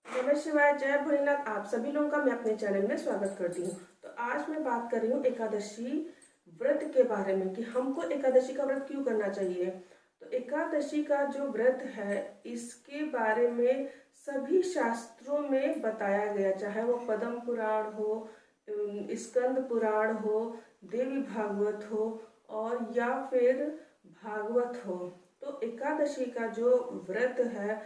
नमः शिवाय, जय भोलेनाथ। आप सभी लोगों का मैं अपने चैनल में स्वागत करती हूँ। तो आज मैं बात कर रही हूँ एकादशी व्रत के बारे में कि हमको एकादशी का व्रत क्यों करना चाहिए। तो एकादशी का जो व्रत है इसके बारे में सभी शास्त्रों में बताया गया, चाहे वो पद्म पुराण हो, स्कंद पुराण हो, देवी भागवत हो और या फिर भागवत हो। तो एकादशी का जो व्रत है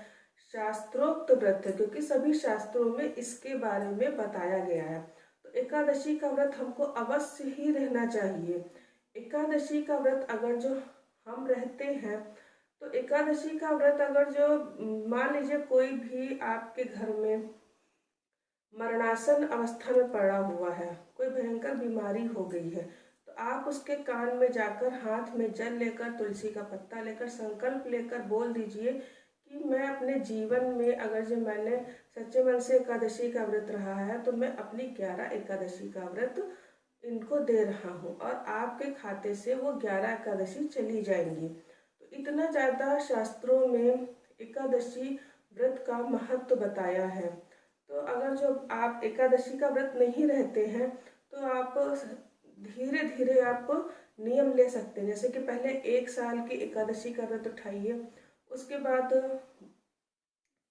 शास्त्रोक्त व्रत है, क्योंकि सभी शास्त्रों में इसके बारे में बताया गया है। तो एकादशी का व्रत हमको अवश्य ही रहना चाहिए। एकादशी का व्रत अगर जो हम रहते हैं तो एकादशी का व्रत अगर जो मान लीजिए कोई भी आपके घर में मरणासन अवस्था में पड़ा हुआ है, कोई भयंकर बीमारी हो गई है, तो आप उसके कान में जाकर हाथ में जल लेकर, तुलसी का पत्ता लेकर, संकल्प लेकर बोल दीजिए कि मैं अपने जीवन में अगर जो मैंने सच्चे मन से एकादशी का व्रत रहा है तो मैं अपनी 11 एकादशी का व्रत इनको दे रहा हूँ और आपके खाते से वो 11 एकादशी चली जाएंगी। तो इतना ज़्यादा शास्त्रों में एकादशी व्रत का महत्व बताया है। तो अगर जो आप एकादशी का व्रत नहीं रहते हैं तो आप धीरे धीरे आप नियम ले सकते हैं। जैसे कि पहले 1 साल की एकादशी का व्रत उठाइए, उसके बाद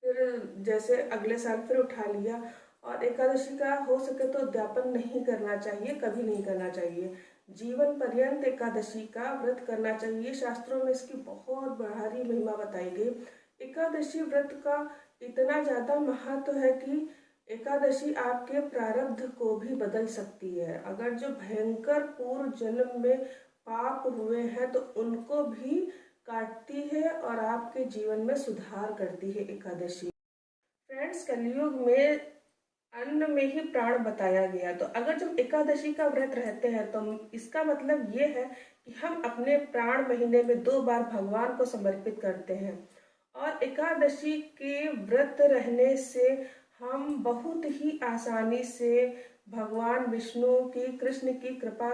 फिर जैसे अगले साल फिर उठा लिया। और एकादशी का हो सके तो उद्यापन नहीं करना चाहिए, कभी नहीं करना चाहिए। जीवन पर्यंत एकादशी का व्रत करना चाहिए। शास्त्रों में इसकी बहुत भारी महिमा बताई गई। एकादशी व्रत का इतना ज़्यादा महत्व है कि एकादशी आपके प्रारब्ध को भी बदल सकती है। अगर जो भयंकर पूर्व जन्म में पाप हुए हैं तो उनको भी काटती है और आपके जीवन में सुधार करती है एकादशी। फ्रेंड्स, कलयुग में अन्न में ही प्राण बताया गया। तो अगर जब एकादशी का व्रत रहते हैं तो इसका मतलब ये है कि हम अपने प्राण महीने में 2 बार भगवान को समर्पित करते हैं। और एकादशी के व्रत रहने से हम बहुत ही आसानी से भगवान विष्णु की, कृष्ण की कृपा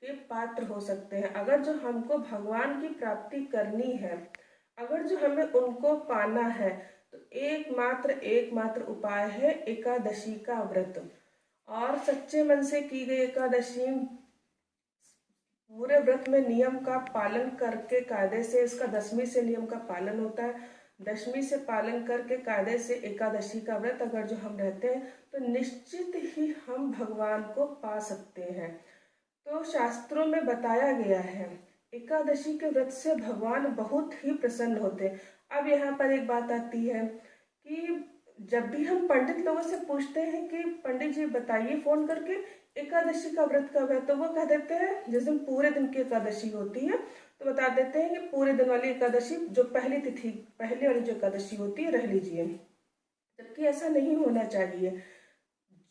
के पात्र हो सकते हैं। अगर जो हमको भगवान की प्राप्ति करनी है, अगर जो हमें उनको पाना है, तो एकमात्र उपाय है एकादशी का व्रत। और सच्चे मन से की गई एकादशी पूरे व्रत में नियम का पालन करके कायदे से, इसका दशमी से नियम का पालन होता है। दशमी से पालन करके कायदे से एकादशी का व्रत अगर जो हम रहते हैं तो निश्चित ही हम भगवान को पा सकते हैं। तो शास्त्रों में बताया गया है एकादशी के व्रत से भगवान बहुत ही प्रसन्न होते हैं। अब यहाँ पर एक बात आती है कि जब भी हम पंडित लोगों से पूछते हैं कि पंडित जी बताइए फोन करके एकादशी का व्रत कब है, तो वो कह देते हैं जिस दिन पूरे दिन की एकादशी होती है तो बता देते हैं कि पूरे दिन वाली एकादशी, जो पहली तिथि, पहले वाली जो एकादशी होती है, रह लीजिए। जबकि ऐसा नहीं होना चाहिए।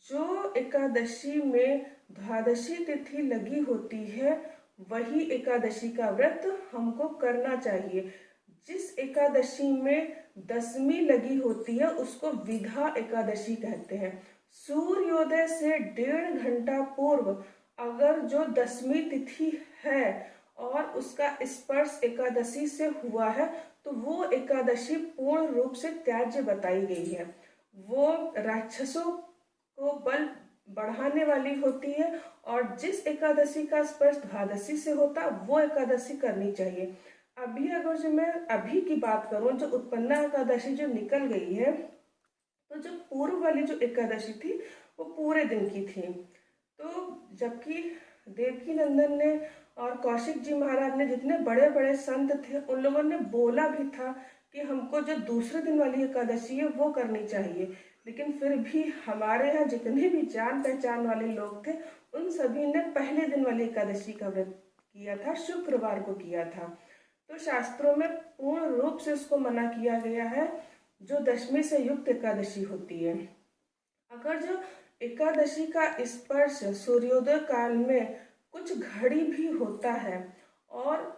जो एकादशी में द्वादशी तिथि लगी होती है वही एकादशी का व्रत हमको करना चाहिए। जिस एकादशी में दशमी लगी होती है उसको विधा एकादशी कहते हैं। सूर्योदय से 1.5 घंटा पूर्व अगर जो दशमी तिथि है और उसका स्पर्श एकादशी से हुआ है तो वो एकादशी पूर्ण रूप से त्याज्य बताई गई है। वो राक्षसों को बल बढ़ाने वाली होती है और जिस एकादशी का स्पर्श द्वादशी से होता वो एकादशी करनी चाहिए। अभी अगर जो मैं अभी की बात करूं, जो उत्पन्ना एकादशी जो निकल गई है, तो जो पूर्व वाली जो एकादशी थी वो पूरे दिन की थी। तो जबकि देवकी नंदन ने और कौशिक जी महाराज ने, जितने बड़े बड़े संत थे, उन लोगों ने बोला भी था कि हमको जो दूसरे दिन वाली एकादशी है वो करनी चाहिए। लेकिन फिर भी हमारे यहाँ जितने भी जान पहचान वाले लोग थे उन सभी ने पहले दिन वाली एकादशी का व्रत किया था, शुक्रवार को किया था। तो शास्त्रों में पूर्ण रूप से उसको मना किया गया है जो दशमी से युक्त एकादशी होती है। अगर जो एकादशी का स्पर्श सूर्योदय काल में कुछ घड़ी भी होता है और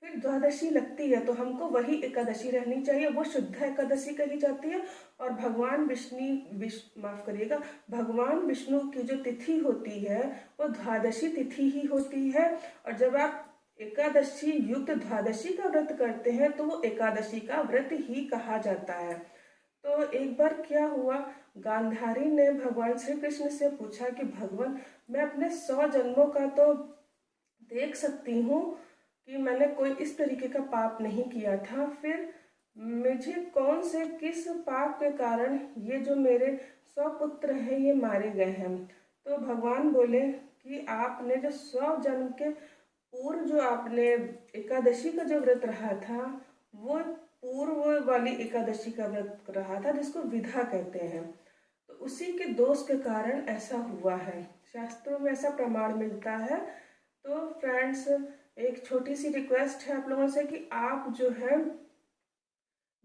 फिर द्वादशी लगती है तो हमको वही एकादशी रहनी चाहिए। वो शुद्ध एकादशी कही जाती है। और भगवान विष्णु की जो तिथि होती है वो द्वादशी तिथि ही होती है। और जब आप एकादशी युक्त द्वादशी का व्रत करते हैं तो वो एकादशी का व्रत ही कहा जाता है। तो एक बार क्या हुआ, गांधारी ने भगवान श्री कृष्ण से पूछा कि भगवान, मैं अपने 100 जन्मों का तो देख सकती हूँ कि मैंने कोई इस तरीके का पाप नहीं किया था, फिर मुझे कौन से किस पाप के कारण ये जो मेरे 100 पुत्र हैं ये मारे गए हैं। तो भगवान बोले कि आपने जो 100 जन्म के पूर्व जो आपने एकादशी का जो व्रत रहा था, वो पूर्व वाली एकादशी का व्रत रहा था जिसको विधा कहते हैं, तो उसी के दोष के कारण ऐसा हुआ है। शास्त्रों में ऐसा प्रमाण मिलता है। तो फ्रेंड्स, एक छोटी सी रिक्वेस्ट है आप लोगों से कि आप जो है,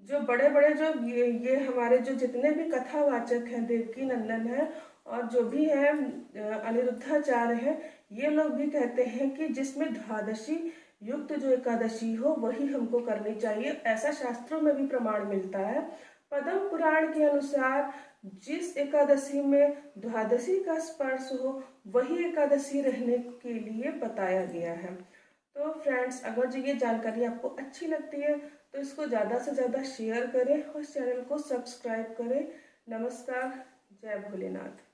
जो बड़े बड़े जो ये हमारे जो जितने भी कथावाचक हैं, देवकी नंदन है और जो भी है अनिरुद्धाचार्य है, ये लोग भी कहते हैं कि जिसमें द्वादशी युक्त जो एकादशी हो वही हमको करनी चाहिए। ऐसा शास्त्रों में भी प्रमाण मिलता है। पद्म पुराण के अनुसार जिस एकादशी में द्वादशी का स्पर्श हो वही एकादशी रहने के लिए बताया गया है। तो फ्रेंड्स, अगर जो ये जानकारी आपको अच्छी लगती है तो इसको ज़्यादा से ज़्यादा शेयर करें और चैनल को सब्सक्राइब करें। नमस्कार, जय भोलेनाथ।